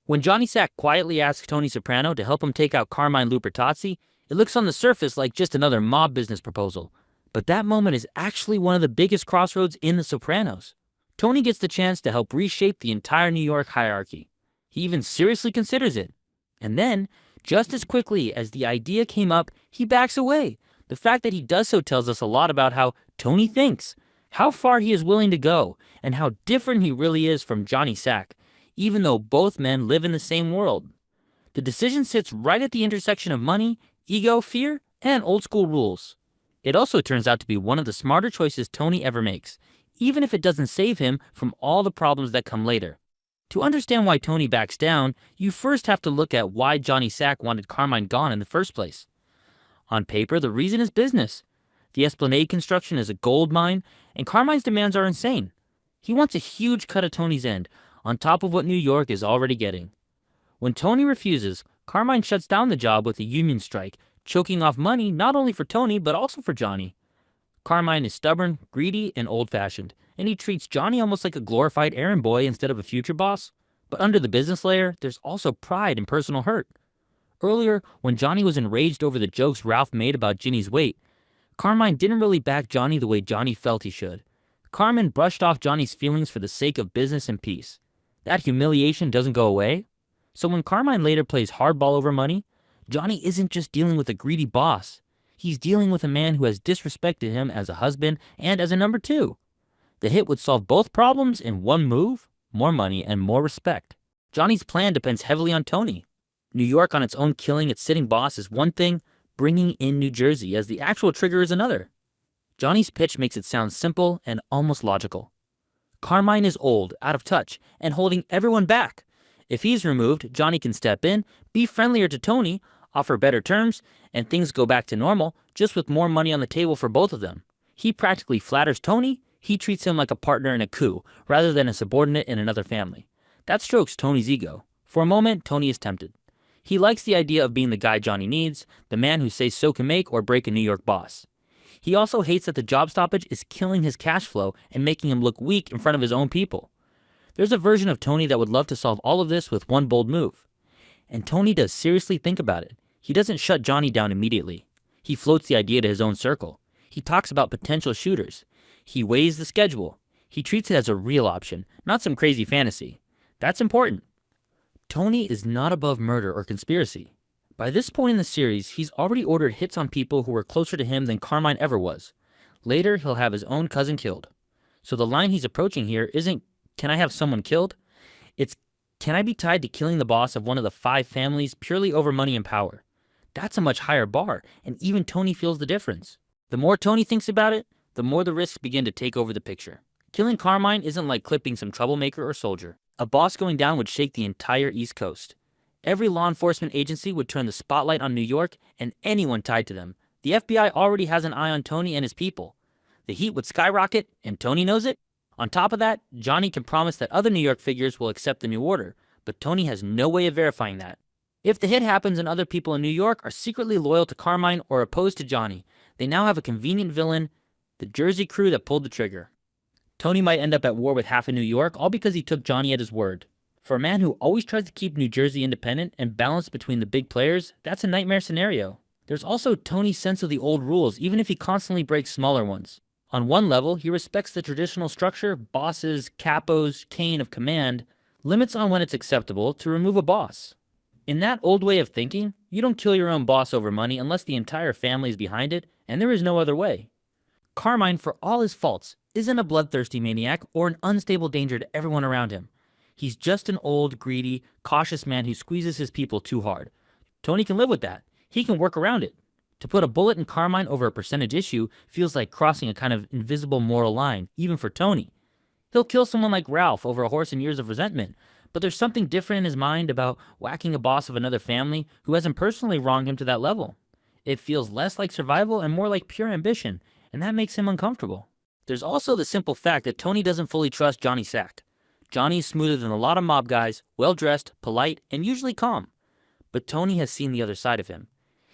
When Johnny Sack quietly asks Tony Soprano to help him take out Carmine Lupertazzi, it looks on the surface like just another mob business proposal. But that moment is actually one of the biggest crossroads in The Sopranos. Tony gets the chance to help reshape the entire New York hierarchy. He even seriously considers it. And then, just as quickly as the idea came up, he backs away. The fact that he does so tells us a lot about how Tony thinks, how far he is willing to go, and how different he really is from Johnny Sack, even though both men live in the same world. The decision sits right at the intersection of money, ego, fear, and old school rules. It also turns out to be one of the smarter choices Tony ever makes, even if it doesn't save him from all the problems that come later. To understand why Tony backs down, you first have to look at why Johnny Sack wanted Carmine gone in the first place. On paper, the reason is business. The Esplanade construction is a gold mine, and Carmine's demands are insane. He wants a huge cut of Tony's end, on top of what New York is already getting. When Tony refuses, Carmine shuts down the job with a union strike, choking off money not only for Tony but also for Johnny. Carmine is stubborn, greedy, and old-fashioned, and he treats Johnny almost like a glorified errand boy instead of a future boss. But under the business layer, there's also pride and personal hurt. Earlier, when Johnny was enraged over the jokes Ralph made about Ginny's weight, Carmine didn't really back Johnny the way Johnny felt he should. Carmine brushed off Johnny's feelings for the sake of business and peace. That humiliation doesn't go away. So when Carmine later plays hardball over money, Johnny isn't just dealing with a greedy boss. He's dealing with a man who has disrespected him as a husband and as a number two. The hit would solve both problems in one move: more money and more respect. Johnny's plan depends heavily on Tony. New York on its own killing its sitting boss is one thing, bringing in New Jersey as the actual trigger is another. Johnny's pitch makes it sound simple and almost logical. Carmine is old, out of touch, and holding everyone back. If he's removed, Johnny can step in, be friendlier to Tony, offer better terms, and things go back to normal, just with more money on the table for both of them. He practically flatters Tony. He treats him like a partner in a coup, rather than a subordinate in another family. That strokes Tony's ego. For a moment, Tony is tempted. He likes the idea of being the guy Johnny needs, the man who says so can make or break a New York boss. He also hates that the job stoppage is killing his cash flow and making him look weak in front of his own people. There's a version of Tony that would love to solve all of this with one bold move. And Tony does seriously think about it. He doesn't shut Johnny down immediately. He floats the idea to his own circle. He talks about potential shooters. He weighs the schedule. He treats it as a real option, not some crazy fantasy. That's important. Tony is not above murder or conspiracy. By this point in the series, he's already ordered hits on people who were closer to him than Carmine ever was. Later, he'll have his own cousin killed. So the line he's approaching here isn't, "Can I have someone killed?" It's, "Can I be tied to killing the boss of one of the 5 families purely over money and power?" That's a much higher bar, and even Tony feels the difference. The more Tony thinks about it, the more the risks begin to take over the picture. Killing Carmine isn't like clipping some troublemaker or soldier. A boss going down would shake the entire East Coast. Every law enforcement agency would turn the spotlight on New York and anyone tied to them. The FBI already has an eye on Tony and his people. The heat would skyrocket, and Tony knows it. On top of that, Johnny can promise that other New York figures will accept the new order, but Tony has no way of verifying that. If the hit happens and other people in New York are secretly loyal to Carmine or opposed to Johnny, they now have a convenient villain, the Jersey crew that pulled the trigger. Tony might end up at war with half of New York, all because he took Johnny at his word. For a man who always tries to keep New Jersey independent and balanced between the big players, that's a nightmare scenario. There's also Tony's sense of the old rules, even if he constantly breaks smaller ones. On one level, he respects the traditional structure, bosses, capos, chain of command, limits on when it's acceptable to remove a boss. In that old way of thinking, you don't kill your own boss over money unless the entire family is behind it, and there is no other way. Carmine, for all his faults, isn't a bloodthirsty maniac or an unstable danger to everyone around him. He's just an old, greedy, cautious man who squeezes his people too hard. Tony can live with that. He can work around it. To put a bullet in Carmine over a percentage issue feels like crossing a kind of invisible moral line, even for Tony. He'll kill someone like Ralph over a horse and years of resentment, but there's something different in his mind about whacking a boss of another family who hasn't personally wronged him to that level. It feels less like survival and more like pure ambition, and that makes him uncomfortable. There's also the simple fact that Tony doesn't fully trust Johnny Sack. Johnny is smoother than a lot of mob guys, well-dressed, polite, and usually calm. But Tony has seen the other side of him.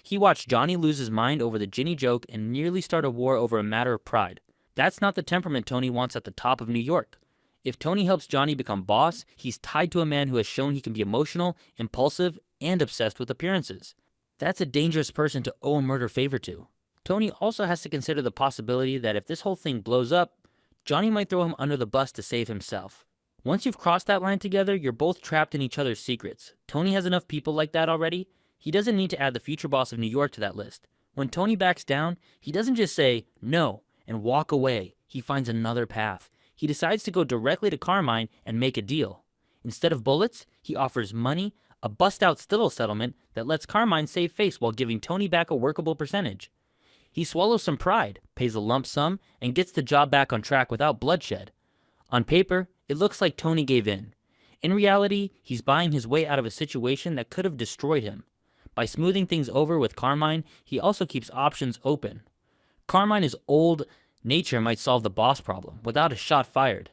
He watched Johnny lose his mind over the Ginny joke and nearly start a war over a matter of pride. That's not the temperament Tony wants at the top of New York. If Tony helps Johnny become boss, he's tied to a man who has shown he can be emotional, impulsive, and obsessed with appearances. That's a dangerous person to owe a murder favor to. Tony also has to consider the possibility that if this whole thing blows up, Johnny might throw him under the bus to save himself. Once you've crossed that line together, you're both trapped in each other's secrets. Tony has enough people like that already. He doesn't need to add the future boss of New York to that list. When Tony backs down, he doesn't just say no and walk away. He finds another path. He decides to go directly to Carmine and make a deal. Instead of bullets, he offers money, a bust-out Stittle settlement that lets Carmine save face while giving Tony back a workable percentage. He swallows some pride, pays a lump sum, and gets the job back on track without bloodshed. On paper, it looks like Tony gave in. In reality, he's buying his way out of a situation that could have destroyed him. By smoothing things over with Carmine, he also keeps options open. Carmine is old. Nature might solve the boss problem without a shot fired.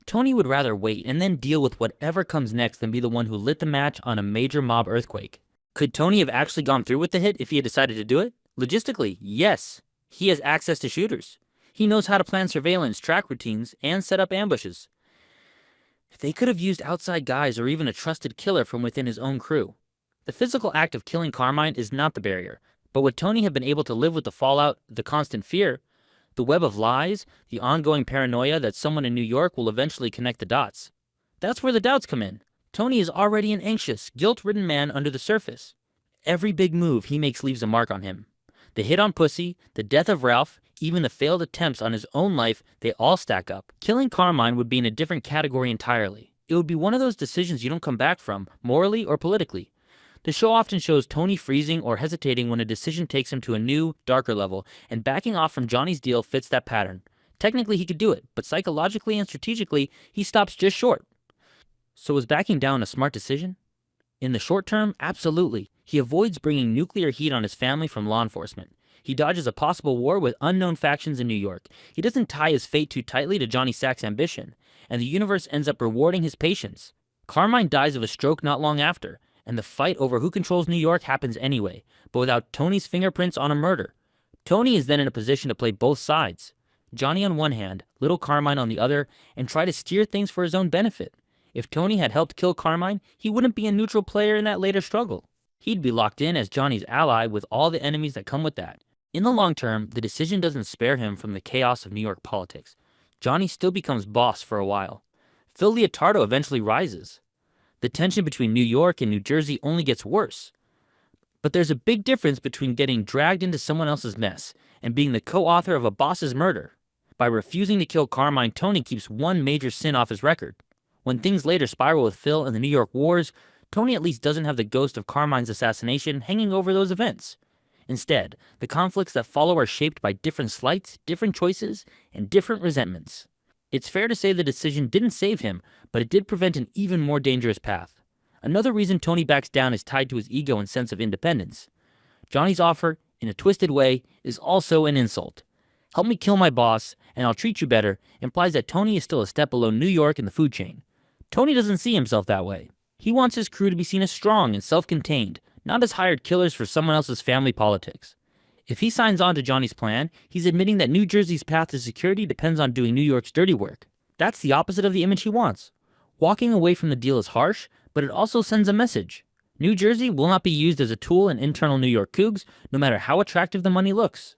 Tony would rather wait and then deal with whatever comes next than be the one who lit the match on a major mob earthquake. Could Tony have actually gone through with the hit if he had decided to do it? Logistically, yes. He has access to shooters. He knows how to plan surveillance, track routines, and set up ambushes. They could have used outside guys or even a trusted killer from within his own crew. The physical act of killing Carmine is not the barrier, but would Tony have been able to live with the fallout, the constant fear, the web of lies, the ongoing paranoia that someone in New York will eventually connect the dots? That's where the doubts come in. Tony is already an anxious, guilt-ridden man under the surface. Every big move he makes leaves a mark on him. The hit on Pussy, the death of Ralph, even the failed attempts on his own life, they all stack up. Killing Carmine would be in a different category entirely. It would be one of those decisions you don't come back from, morally or politically. The show often shows Tony freezing or hesitating when a decision takes him to a new, darker level, and backing off from Johnny's deal fits that pattern. Technically he could do it, but psychologically and strategically, he stops just short. So is backing down a smart decision? In the short term, absolutely. He avoids bringing nuclear heat on his family from law enforcement. He dodges a possible war with unknown factions in New York. He doesn't tie his fate too tightly to Johnny Sack's ambition, and the universe ends up rewarding his patience. Carmine dies of a stroke not long after, and the fight over who controls New York happens anyway, but without Tony's fingerprints on a murder. Tony is then in a position to play both sides. Johnny on one hand, little Carmine on the other, and try to steer things for his own benefit. If Tony had helped kill Carmine, he wouldn't be a neutral player in that later struggle. He'd be locked in as Johnny's ally with all the enemies that come with that. In the long term, the decision doesn't spare him from the chaos of New York politics. Johnny still becomes boss for a while. Phil Leotardo eventually rises. The tension between New York and New Jersey only gets worse. But there's a big difference between getting dragged into someone else's mess and being the co-author of a boss's murder. By refusing to kill Carmine, Tony keeps one major sin off his record. When things later spiral with Phil and the New York wars, Tony at least doesn't have the ghost of Carmine's assassination hanging over those events. Instead, the conflicts that follow are shaped by different slights, different choices, and different resentments. It's fair to say the decision didn't save him, but it did prevent an even more dangerous path. Another reason Tony backs down is tied to his ego and sense of independence. Johnny's offer, in a twisted way, is also an insult. Help me kill my boss, and I'll treat you better, implies that Tony is still a step below New York in the food chain. Tony doesn't see himself that way. He wants his crew to be seen as strong and self-contained, not as hired killers for someone else's family politics. If he signs on to Johnny's plan, he's admitting that New Jersey's path to security depends on doing New York's dirty work. That's the opposite of the image he wants. Walking away from the deal is harsh, but it also sends a message. New Jersey will not be used as a tool in internal New York cougs, no matter how attractive the money looks.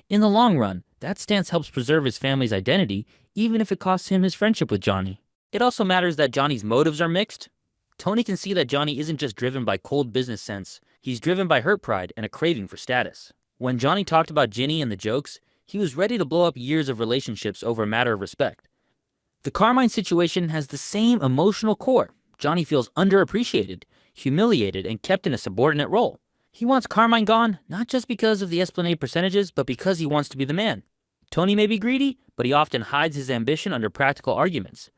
In the long run, that stance helps preserve his family's identity, even if it costs him his friendship with Johnny. It also matters that Johnny's motives are mixed. Tony can see that Johnny isn't just driven by cold business sense, he's driven by hurt pride and a craving for status. When Johnny talked about Ginny and the jokes, he was ready to blow up years of relationships over a matter of respect. The Carmine situation has the same emotional core. Johnny feels underappreciated, humiliated, and kept in a subordinate role. He wants Carmine gone, not just because of the Esplanade percentages, but because he wants to be the man. Tony may be greedy, but he often hides his ambition under practical arguments.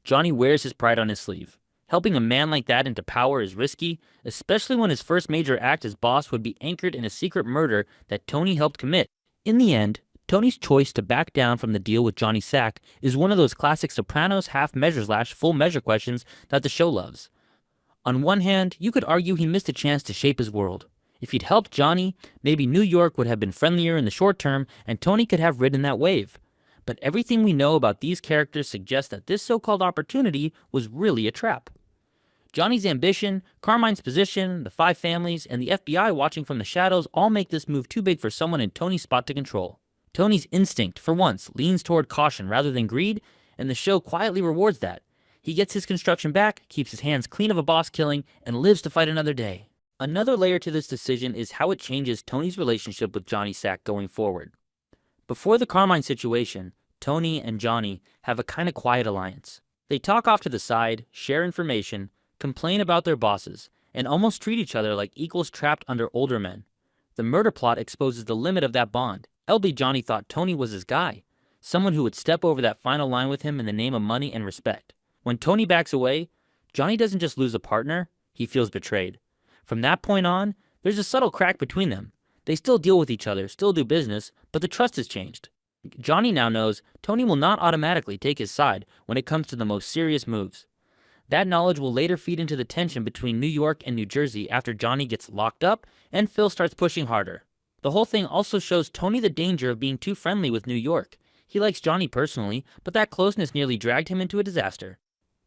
Johnny wears his pride on his sleeve. Helping a man like that into power is risky, especially when his first major act as boss would be anchored in a secret murder that Tony helped commit. In the end, Tony's choice to back down from the deal with Johnny Sack is one of those classic Sopranos half-measure/full measure questions that the show loves. On one hand, you could argue he missed a chance to shape his world. If he'd helped Johnny, maybe New York would have been friendlier in the short term and Tony could have ridden that wave. But everything we know about these characters suggests that this so-called opportunity was really a trap. Johnny's ambition, Carmine's position, the 5 families, and the FBI watching from the shadows all make this move too big for someone in Tony's spot to control. Tony's instinct, for once, leans toward caution rather than greed, and the show quietly rewards that. He gets his construction back, keeps his hands clean of a boss killing, and lives to fight another day. Another layer to this decision is how it changes Tony's relationship with Johnny Sack going forward. Before the Carmine situation, Tony and Johnny have a kind of quiet alliance. They talk off to the side, share information, complain about their bosses, and almost treat each other like equals trapped under older men. The murder plot exposes the limit of that bond. LB Johnny thought Tony was his guy, someone who would step over that final line with him in the name of money and respect. When Tony backs away, Johnny doesn't just lose a partner, he feels betrayed. From that point on, there's a subtle crack between them. They still deal with each other, still do business, but the trust has changed. Johnny now knows Tony will not automatically take his side when it comes to the most serious moves. That knowledge will later feed into the tension between New York and New Jersey after Johnny gets locked up and Phil starts pushing harder. The whole thing also shows Tony the danger of being too friendly with New York. He likes Johnny personally, but that closeness nearly dragged him into a disaster.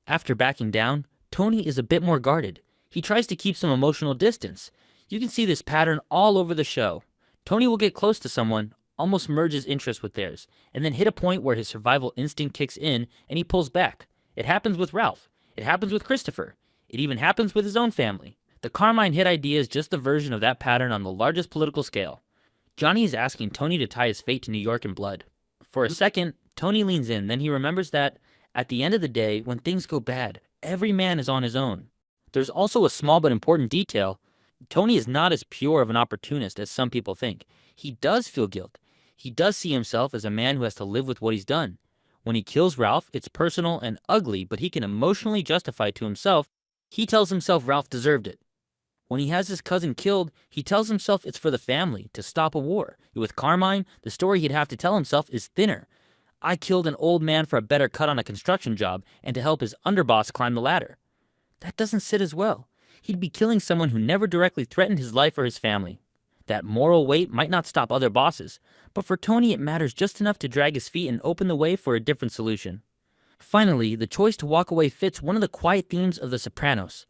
After backing down, Tony is a bit more guarded. He tries to keep some emotional distance. You can see this pattern all over the show. Tony will get close to someone, almost merge his interest with theirs, and then hit a point where his survival instinct kicks in and he pulls back. It happens with Ralph. It happens with Christopher. It even happens with his own family. The Carmine hit idea is just the version of that pattern on the largest political scale. Johnny is asking Tony to tie his fate to New York in blood. For a second, Tony leans in, then he remembers that, at the end of the day, when things go bad, every man is on his own. There's also a small but important detail. Tony is not as pure of an opportunist as some people think. He does feel guilt. He does see himself as a man who has to live with what he's done. When he kills Ralph, it's personal and ugly, but he can emotionally justify to himself. He tells himself Ralph deserved it. When he has his cousin killed, he tells himself it's for the family, to stop a war. With Carmine, the story he'd have to tell himself is thinner. I killed an old man for a better cut on a construction job and to help his underboss climb the ladder. That doesn't sit as well. He'd be killing someone who never directly threatened his life or his family. That moral weight might not stop other bosses, but for Tony it matters just enough to drag his feet and open the way for a different solution. Finally, the choice to walk away fits one of the quiet themes of The Sopranos.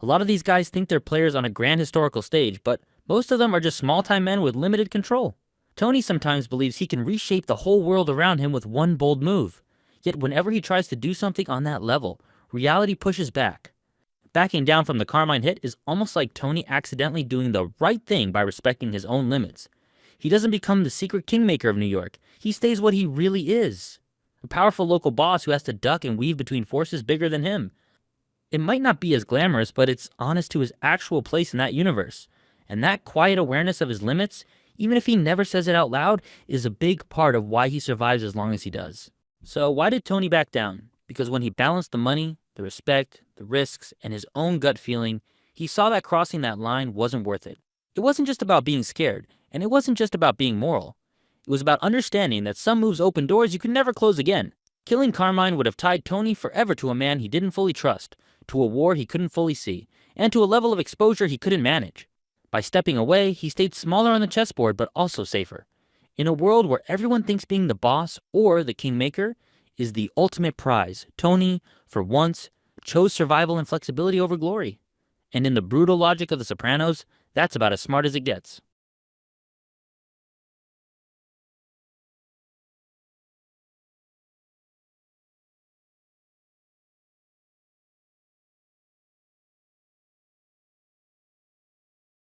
A lot of these guys think they're players on a grand historical stage, but most of them are just small-time men with limited control. Tony sometimes believes he can reshape the whole world around him with one bold move. Yet whenever he tries to do something on that level, reality pushes back. Backing down from the Carmine hit is almost like Tony accidentally doing the right thing by respecting his own limits. He doesn't become the secret kingmaker of New York. He stays what he really is. A powerful local boss who has to duck and weave between forces bigger than him. It might not be as glamorous, but it's honest to his actual place in that universe. And that quiet awareness of his limits, even if he never says it out loud, is a big part of why he survives as long as he does. So why did Tony back down? Because when he balanced the money, the respect, the risks, and his own gut feeling, he saw that crossing that line wasn't worth it. It wasn't just about being scared, and it wasn't just about being moral. It was about understanding that some moves open doors you could never close again. Killing Carmine would have tied Tony forever to a man he didn't fully trust, to a war he couldn't fully see, and to a level of exposure he couldn't manage. By stepping away, he stayed smaller on the chessboard but also safer. In a world where everyone thinks being the boss or the kingmaker is the ultimate prize, Tony, for once, chose survival and flexibility over glory. And in the brutal logic of The Sopranos, that's about as smart as it gets.